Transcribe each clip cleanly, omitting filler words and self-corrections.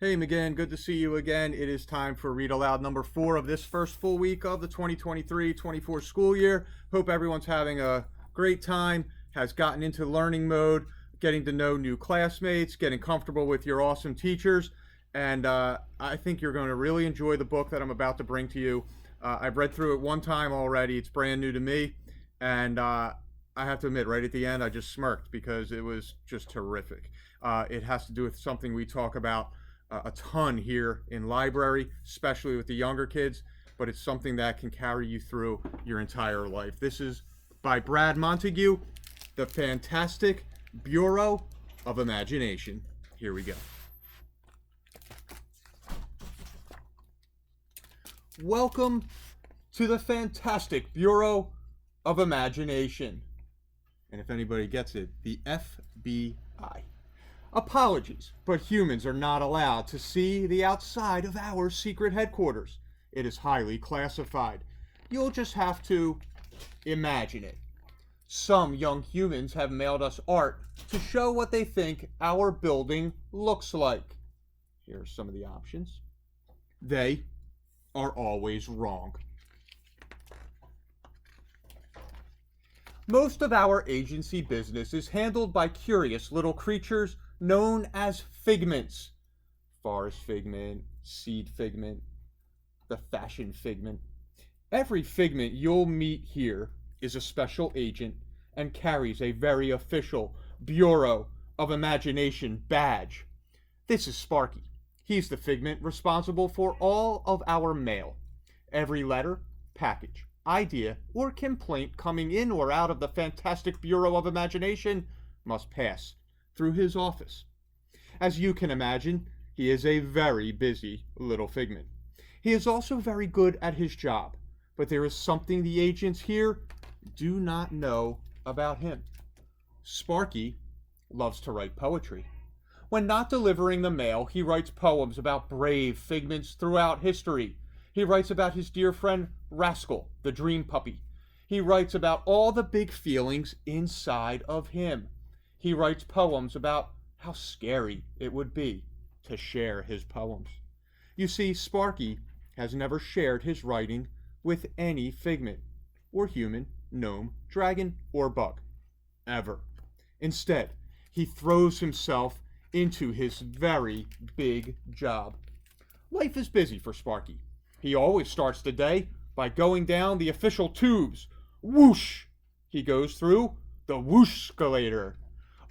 Hey, McGinn, good to see you again. It is time for Read Aloud number 4 of this first full week of the 2023-24 school year. Hope everyone's having a great time, has gotten into learning mode, getting to know new classmates, getting comfortable with your awesome teachers, and I think you're going to really enjoy the book that I'm about to bring to you. I've read through it one time already. It's brand new to me, and I have to admit, right at the end, I just smirked because it was just terrific. It has to do with something we talk about a ton here in library, especially with the younger kids, but it's something that can carry you through your entire life. This is by Brad Montague, The Fantastic Bureau of Imagination. Here we go. Welcome to the Fantastic Bureau of Imagination. And if anybody gets it, the FBI. Apologies, but humans are not allowed to see the outside of our secret headquarters. It is highly classified. You'll just have to imagine it. Some young humans have mailed us art to show what they think our building looks like. Here are some of the options. They are always wrong. Most of our agency business is handled by curious little creatures known as figments. Forest figment, seed figment, the fashion figment. Every figment you'll meet here is a special agent and carries a very official Bureau of Imagination badge. This is Sparky. He's the figment responsible for all of our mail. Every letter, package, idea, or complaint coming in or out of the Fantastic Bureau of Imagination must pass through his office. As you can imagine, he is a very busy little figment. He is also very good at his job, but there is something the agents here do not know about him. Sparky loves to write poetry. When not delivering the mail, he writes poems about brave figments throughout history. He writes about his dear friend Rascal, the dream puppy. He writes about all the big feelings inside of him. He writes poems about how scary it would be to share his poems. You see, Sparky has never shared his writing with any figment, or human, gnome, dragon, or bug. Ever. Instead, he throws himself into his very big job. Life is busy for Sparky. He always starts the day by going down the official tubes. Whoosh! He goes through the whoosh-scalator,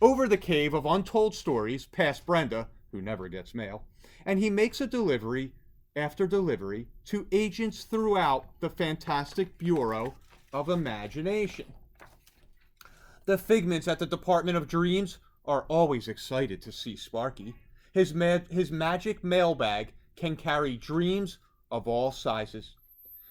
over the cave of untold stories past Brenda, who never gets mail, and he makes a delivery after delivery to agents throughout the Fantastic Bureau of Imagination. The figments at the Department of Dreams are always excited to see Sparky. His magic mailbag can carry dreams of all sizes.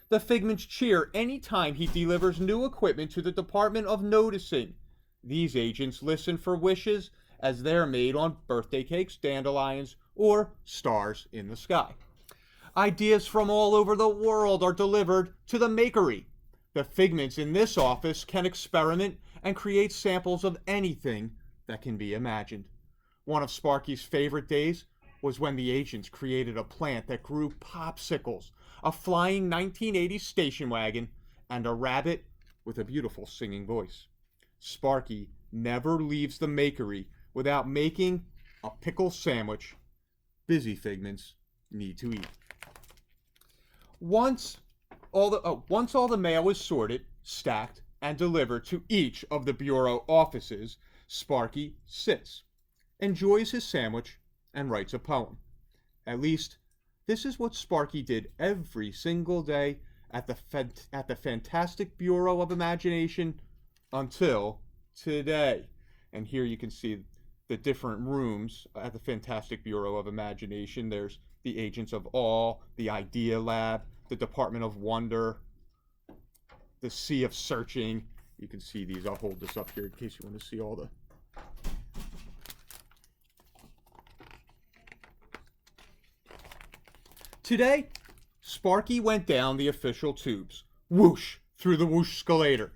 The figments cheer any time he delivers new equipment to the Department of Noticing. These agents listen for wishes as they're made on birthday cakes, dandelions, or stars in the sky. Ideas from all over the world are delivered to the makery. The figments in this office can experiment and create samples of anything that can be imagined. One of Sparky's favorite days was when the agents created a plant that grew popsicles, a flying 1980s station wagon, and a rabbit with a beautiful singing voice. Sparky never leaves the makery without making a pickle sandwich busy figments need to eat. Once all the mail is sorted, stacked, and delivered to each of the Bureau offices, Sparky sits, enjoys his sandwich, and writes a poem. At least, this is what Sparky did every single day at the Fantastic Bureau of Imagination until today. And here you can see the different rooms at the Fantastic Bureau of Imagination. There's the Agents of Awe, the Idea Lab, the Department of Wonder, the Sea of Searching. You can see these. I'll hold this up here in case you want to see all the... Today, Sparky went down the official tubes, whoosh, through the whoosh-scalator,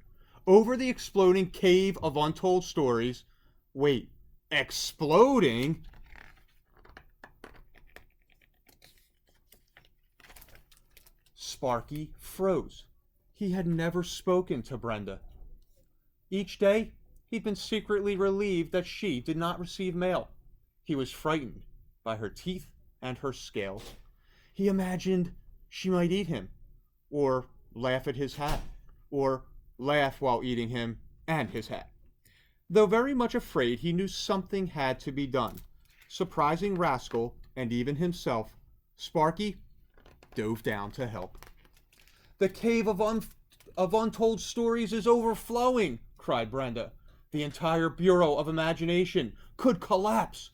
over the exploding cave of untold stories. Wait, exploding? Sparky froze. He had never spoken to Brenda. Each day, he'd been secretly relieved that she did not receive mail. He was frightened by her teeth and her scales. He imagined she might eat him, or laugh at his hat, or laugh while eating him and his hat. Though very much afraid, he knew something had to be done. Surprising Rascal, and even himself, Sparky dove down to help. "The cave of untold stories is overflowing," cried Brenda. "The entire Bureau of Imagination could collapse.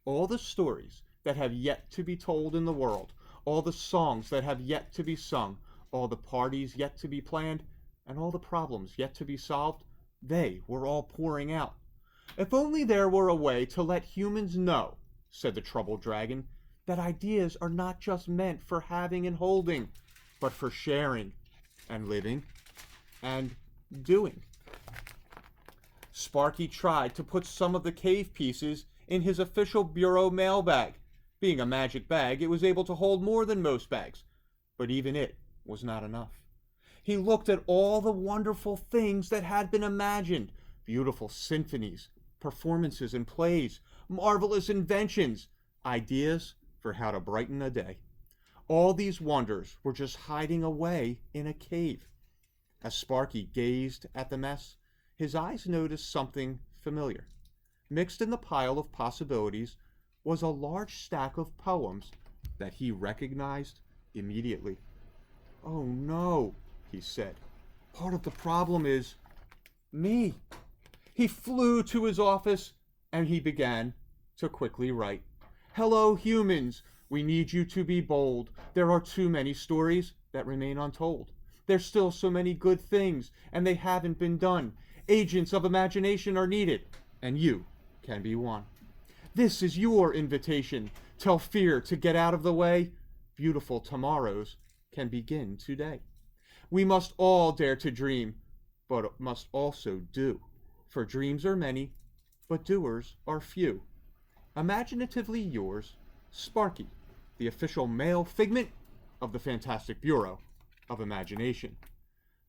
All the stories that have yet to be told in the world, all the songs that have yet to be sung, all the parties yet to be planned, and all the problems yet to be solved, they were all pouring out. If only there were a way to let humans know," said the troubled dragon, "that ideas are not just meant for having and holding, but for sharing and living and doing." Sparky tried to put some of the cave pieces in his official bureau mail bag. Being a magic bag, it was able to hold more than most bags, but even it was not enough. He looked at all the wonderful things that had been imagined, beautiful symphonies, performances and plays, marvelous inventions, ideas for how to brighten a day. All these wonders were just hiding away in a cave. As Sparky gazed at the mess, his eyes noticed something familiar. Mixed in the pile of possibilities was a large stack of poems that he recognized immediately. "Oh no," he said. "Part of the problem is me." He flew to his office and he began to quickly write. "Hello, humans. We need you to be bold. There are too many stories that remain untold. There's still so many good things, and they haven't been done. Agents of imagination are needed, and you can be one. This is your invitation. Tell fear to get out of the way. Beautiful tomorrows can begin today. We must all dare to dream, but must also do. For dreams are many, but doers are few. Imaginatively yours, Sparky, the official male figment of the Fantastic Bureau of Imagination."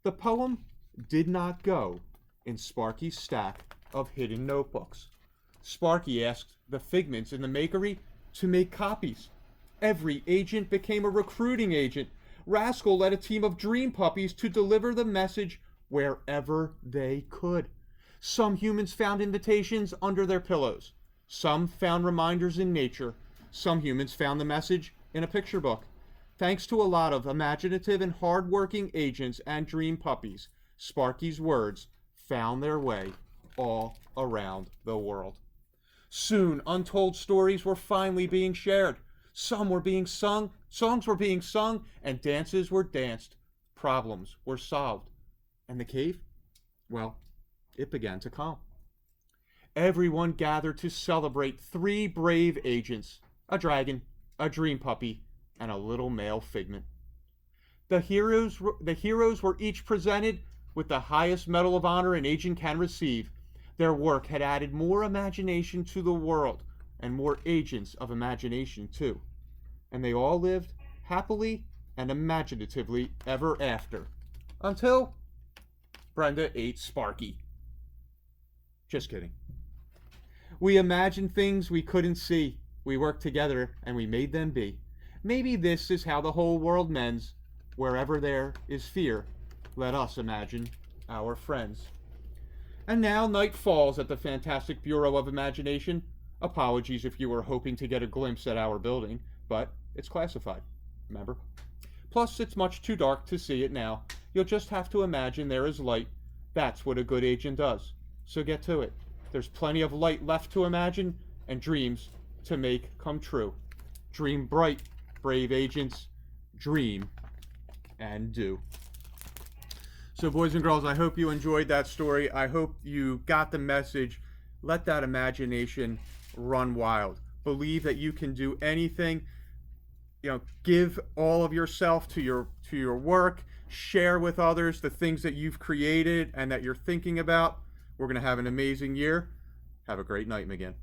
The poem did not go in Sparky's stack of hidden notebooks. Sparky asked the figments in the makery to make copies. Every agent became a recruiting agent. Rascal led a team of dream puppies to deliver the message wherever they could. Some humans found invitations under their pillows. Some found reminders in nature. Some humans found the message in a picture book. Thanks to a lot of imaginative and hard-working agents and dream puppies, Sparky's words found their way all around the world. Soon, untold stories were finally being shared. Some were being sung, songs were being sung, and dances were danced. Problems were solved. And the cave? Well, it began to calm. Everyone gathered to celebrate 3 brave agents, a dragon, a dream puppy, and a little male figment. The heroes were each presented with the highest medal of honor an agent can receive. Their work had added more imagination to the world, and more agents of imagination too. And they all lived happily and imaginatively ever after, until Brenda ate Sparky. Just kidding. We imagined things we couldn't see. We worked together and we made them be. Maybe this is how the whole world mends. Wherever there is fear, let us imagine our friends. And now night falls at the Fantastic Bureau of Imagination. Apologies if you were hoping to get a glimpse at our building, but it's classified, remember? Plus, it's much too dark to see it now. You'll just have to imagine there is light. That's what a good agent does. So get to it. There's plenty of light left to imagine and dreams to make come true. Dream bright, brave agents. Dream and do. So boys and girls, I hope you enjoyed that story. I hope you got the message. Let that imagination run wild. Believe that you can do anything. Give all of yourself to your work. Share with others the things that you've created and that you're thinking about. We're going to have an amazing year. Have a great night, McGinn.